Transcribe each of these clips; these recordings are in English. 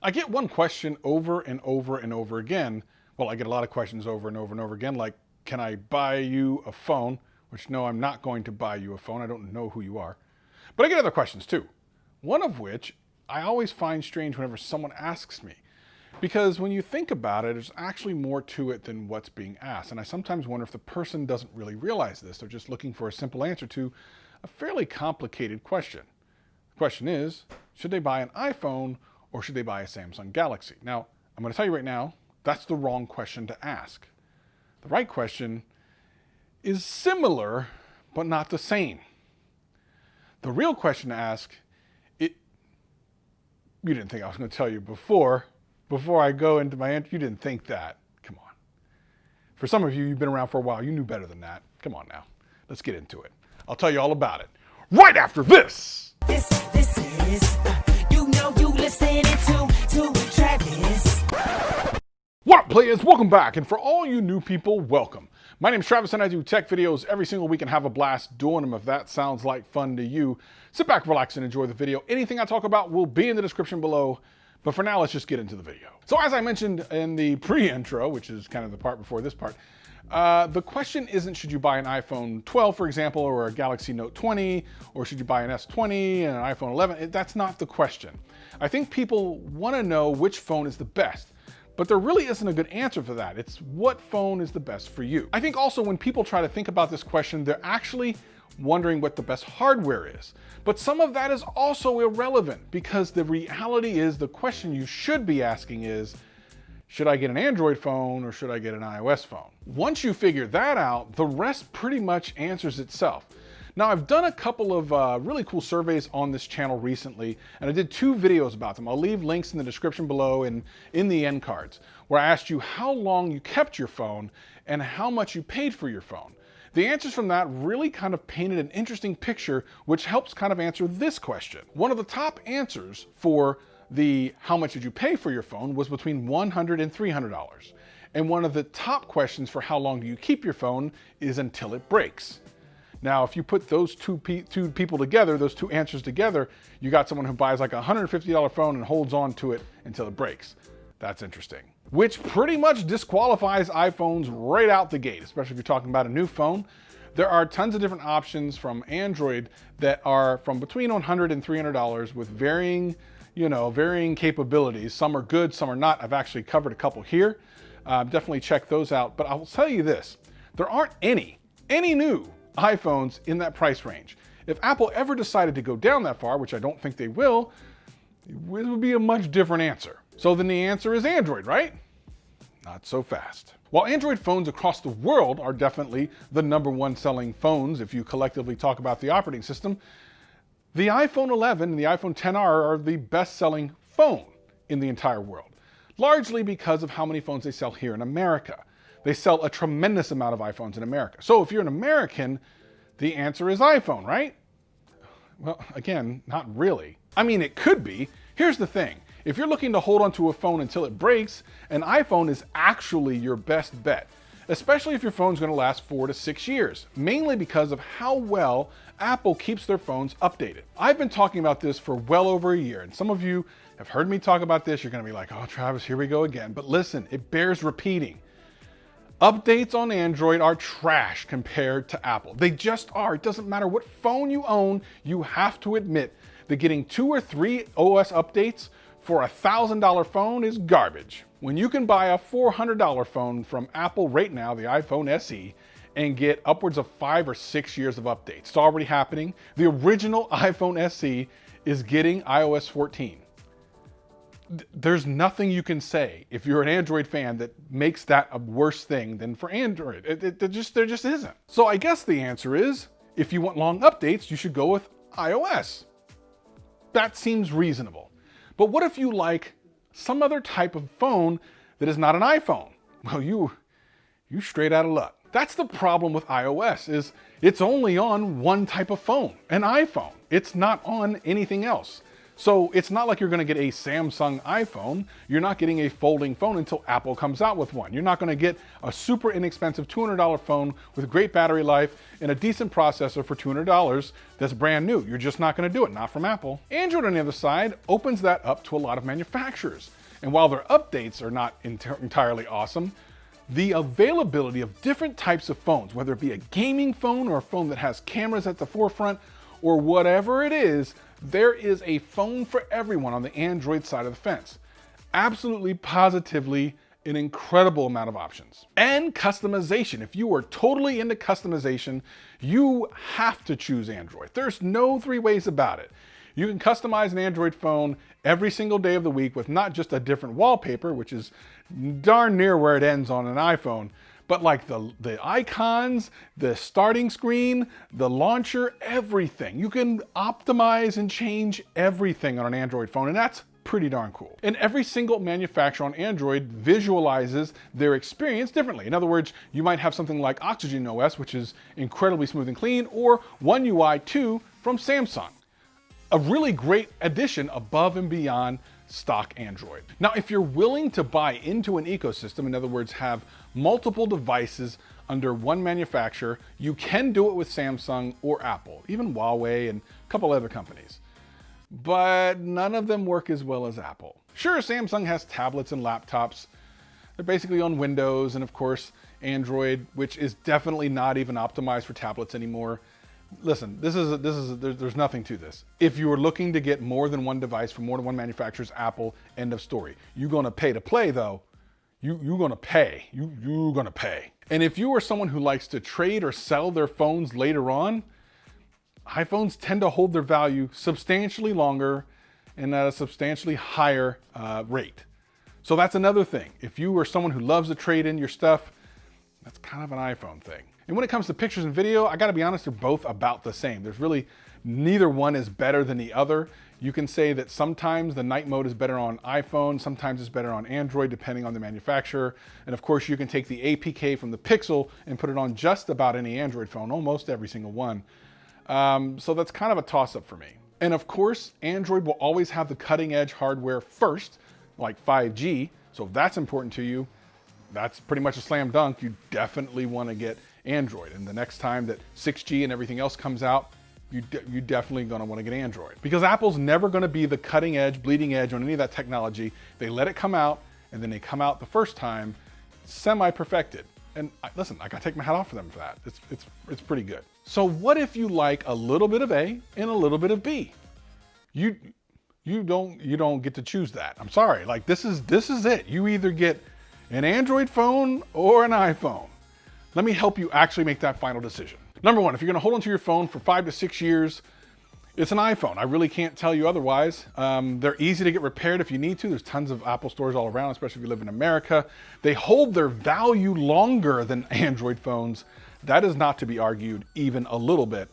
I get one question over and over and over again. Well, I get a lot of questions over and over and over again, like, can I buy you a phone? Which, no, I'm not going to buy you a phone. I don't know who you are. But I get other questions too. One of which I always find strange whenever someone asks me. Because when you think about it, there's actually more to it than what's being asked. And I sometimes wonder if the person doesn't really realize this. They're just looking for a simple answer to a fairly complicated question. The question is, should they buy an iPhone or should they buy a Samsung Galaxy? Now, I'm going to tell you right now, that's the wrong question to ask. The right question is similar, but not the same. The real question to ask, you didn't think I was going to tell you before I go into my answer, you didn't think that. Come on. For some of you, you've been around for a while, you knew better than that. Come on now, let's get into it. I'll tell you all about it right after this. This is, you listening to Travis. What up, players? Welcome back. And for all you new people, welcome. My name is Travis and I do tech videos every single week and have a blast doing them. If that sounds like fun to you, sit back, relax, and enjoy the video. Anything I talk about will be in the description below. But for now, let's just get into the video. So as I mentioned in the pre-intro, which is kind of the part before this part, the question isn't should you buy an iPhone 12, for example, or a Galaxy Note 20, or should you buy an S20 and an iPhone 11? That's not the question. I think people want to know which phone is the best. But there really isn't a good answer for that. It's what phone is the best for you. I think also when people try to think about this question, they're actually wondering what the best hardware is. But some of that is also irrelevant because the reality is the question you should be asking is, should I get an Android phone or should I get an iOS phone? Once you figure that out, the rest pretty much answers itself. Now, I've done a couple of really cool surveys on this channel recently, and I did 2 videos about them. I'll leave links in the description below and in the end cards, where I asked you how long you kept your phone and how much you paid for your phone. The answers from that really kind of painted an interesting picture, which helps kind of answer this question. One of the top answers for the how much did you pay for your phone was between $100 and $300. And one of the top questions for how long do you keep your phone is until it breaks. Now, if you put those two people together, those 2 answers together, you got someone who buys like a $150 phone and holds on to it until it breaks. That's interesting. Which pretty much disqualifies iPhones right out the gate, especially if you're talking about a new phone. There are tons of different options from Android that are from between $100 and $300 with varying capabilities. Some are good, some are not. I've actually covered a couple here. Definitely check those out. But I will tell you this, there aren't any new iPhones in that price range. If Apple ever decided to go down that far, which I don't think they will, it would be a much different answer. So then the answer is Android, right? Not so fast. While Android phones across the world are definitely the #1 selling phones if you collectively talk about the operating system, the iPhone 11 and the iPhone XR are the best-selling phone in the entire world, largely because of how many phones they sell here in America. They sell a tremendous amount of iPhones in America. So if you're an American, the answer is iPhone, right? Well, again, not really. I mean, it could be. Here's the thing. If you're looking to hold onto a phone until it breaks, an iPhone is actually your best bet, especially if your phone's going to last 4 to 6 years, mainly because of how well Apple keeps their phones updated. I've been talking about this for well over a year, and some of you have heard me talk about this. You're going to be like, oh, Travis, here we go again. But listen, it bears repeating. Updates on Android are trash compared to Apple. They just are. It doesn't matter what phone you own, you have to admit that getting 2 or 3 OS updates for a $1,000 phone is garbage. When you can buy a $400 phone from Apple right now, the iPhone SE, and get upwards of 5 or 6 years of updates. It's already happening. The original iPhone SE is getting iOS 14. There's nothing you can say if you're an Android fan that makes that a worse thing than for Android. There just isn't. So I guess the answer is, if you want long updates, you should go with iOS. That seems reasonable. But what if you like some other type of phone that is not an iPhone? Well, you straight out of luck. That's the problem with iOS, is it's only on one type of phone, an iPhone. It's not on anything else. So it's not like you're going to get a Samsung iPhone. You're not getting a folding phone until Apple comes out with one. You're not going to get a super inexpensive $200 phone with great battery life and a decent processor for $200 that's brand new. You're just not going to do it, not from Apple. Android, on the other side, opens that up to a lot of manufacturers. And while their updates are not entirely awesome, the availability of different types of phones, whether it be a gaming phone or a phone that has cameras at the forefront or whatever it is, there is a phone for everyone on the Android side of the fence. Absolutely, positively, an incredible amount of options. And customization. If you are totally into customization, you have to choose Android. There's no three ways about it. You can customize an Android phone every single day of the week with not just a different wallpaper, which is darn near where it ends on an iPhone, but like the icons, the starting screen, the launcher, everything. You can optimize and change everything on an Android phone, and that's pretty darn cool. And every single manufacturer on Android visualizes their experience differently. In other words, you might have something like Oxygen OS, which is incredibly smooth and clean, or One UI 2 from Samsung. A really great addition above and beyond stock Android. Now, if you're willing to buy into an ecosystem, in other words, have multiple devices under one manufacturer, you can do it with Samsung or Apple, even Huawei and a couple other companies. But none of them work as well as Apple. Sure, Samsung has tablets and laptops. They're basically on Windows, and of course, Android, which is definitely not even optimized for tablets anymore. Listen, there's nothing to this. If you are looking to get more than one device from more than one manufacturer's Apple, end of story. You're gonna pay to play though. You're gonna pay. You're gonna pay. And if you are someone who likes to trade or sell their phones later on, iPhones tend to hold their value substantially longer and at a substantially higher rate. So that's another thing. If you are someone who loves to trade in your stuff, that's kind of an iPhone thing. And when it comes to pictures and video, I gotta be honest, they're both about the same. There's really, neither one is better than the other. You can say that sometimes the night mode is better on iPhone, sometimes it's better on Android, depending on the manufacturer. And of course, you can take the APK from the Pixel and put it on just about any Android phone, almost every single one. So that's kind of a toss-up for me. And of course, Android will always have the cutting edge hardware first, like 5G. So if that's important to you, that's pretty much a slam dunk. You definitely want to get Android. And the next time that 6G and everything else comes out, you're definitely going to want to get Android. Because Apple's never going to be the cutting edge, bleeding edge on any of that technology. They let it come out, and then they come out the first time semi-perfected. And listen, I got to take my hat off for them for that. It's pretty good. So what if you like a little bit of A and a little bit of B? You don't get to choose that. I'm sorry. Like this is it. You either get an Android phone or an iPhone. Let me help you actually make that final decision. Number one, if you're gonna hold onto your phone for 5 to 6 years, it's an iPhone. I really can't tell you otherwise. They're easy to get repaired if you need to. There's tons of Apple stores all around, especially if you live in America. They hold their value longer than Android phones. That is not to be argued even a little bit.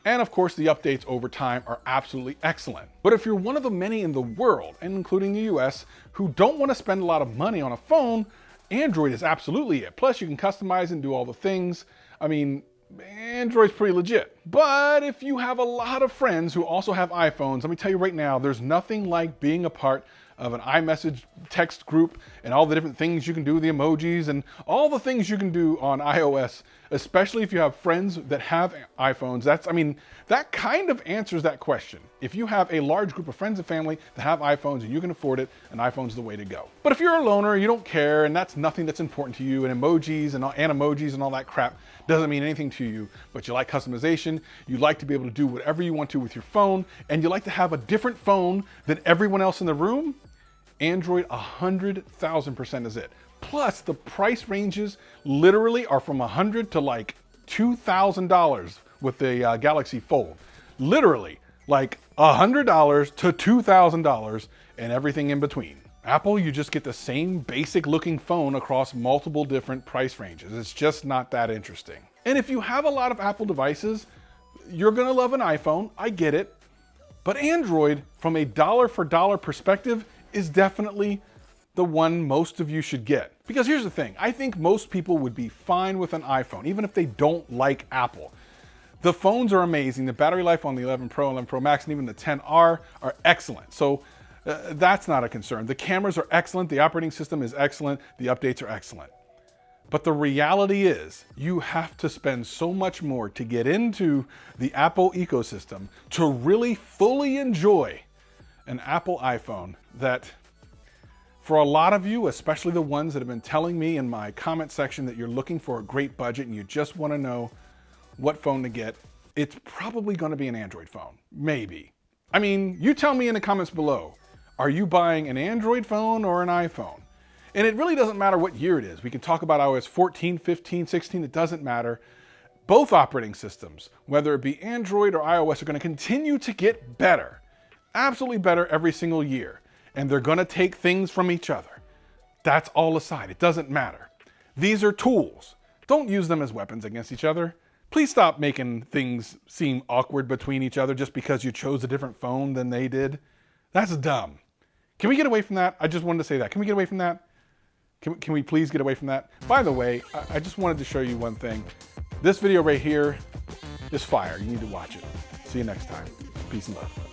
And of course, the updates over time are absolutely excellent. But if you're one of the many in the world, and including the US, who don't want to spend a lot of money on a phone, Android is absolutely it. Plus, you can customize and do all the things. I mean, Android's pretty legit. But if you have a lot of friends who also have iPhones, let me tell you right now, there's nothing like being a part of an iMessage text group and all the different things you can do, the emojis and all the things you can do on iOS, especially if you have friends that have iPhones. That kind of answers that question. If you have a large group of friends and family that have iPhones and you can afford it, an iPhone's the way to go. But if you're a loner, you don't care, and that's nothing that's important to you, and emojis and animojis and all that crap doesn't mean anything to you, but you like customization, you like to be able to do whatever you want to with your phone, and you like to have a different phone than everyone else in the room, Android 100,000% is it. Plus, the price ranges literally are from $100 to like $2,000 with the Galaxy Fold. Literally, like $100 to $2,000 and everything in between. Apple, you just get the same basic looking phone across multiple different price ranges. It's just not that interesting. And if you have a lot of Apple devices, you're gonna love an iPhone, I get it. But Android, from a dollar for dollar perspective, is definitely the one most of you should get. Because here's the thing, I think most people would be fine with an iPhone, even if they don't like Apple. The phones are amazing. The battery life on the 11 Pro, 11 Pro Max, and even the 10R are excellent. So that's not a concern. The cameras are excellent. The operating system is excellent. The updates are excellent. But the reality is you have to spend so much more to get into the Apple ecosystem to really fully enjoy an Apple iPhone that for a lot of you, especially the ones that have been telling me in my comment section that you're looking for a great budget and you just want to know what phone to get, it's probably going to be an Android phone. Maybe. I mean, you tell me in the comments below, are you buying an Android phone or an iPhone? And it really doesn't matter what year it is. We can talk about iOS 14, 15, 16, it doesn't matter. Both operating systems, whether it be Android or iOS, are going to continue to get better. Absolutely better every single year. And they're going to take things from each other. That's all aside. It doesn't matter. These are tools. Don't use them as weapons against each other. Please stop making things seem awkward between each other just because you chose a different phone than they did. That's dumb. Can we get away from that? I just wanted to say that. Can we get away from that? Can we please get away from that? By the way, I just wanted to show you one thing. This video right here is fire. You need to watch it. See you next time. Peace and love.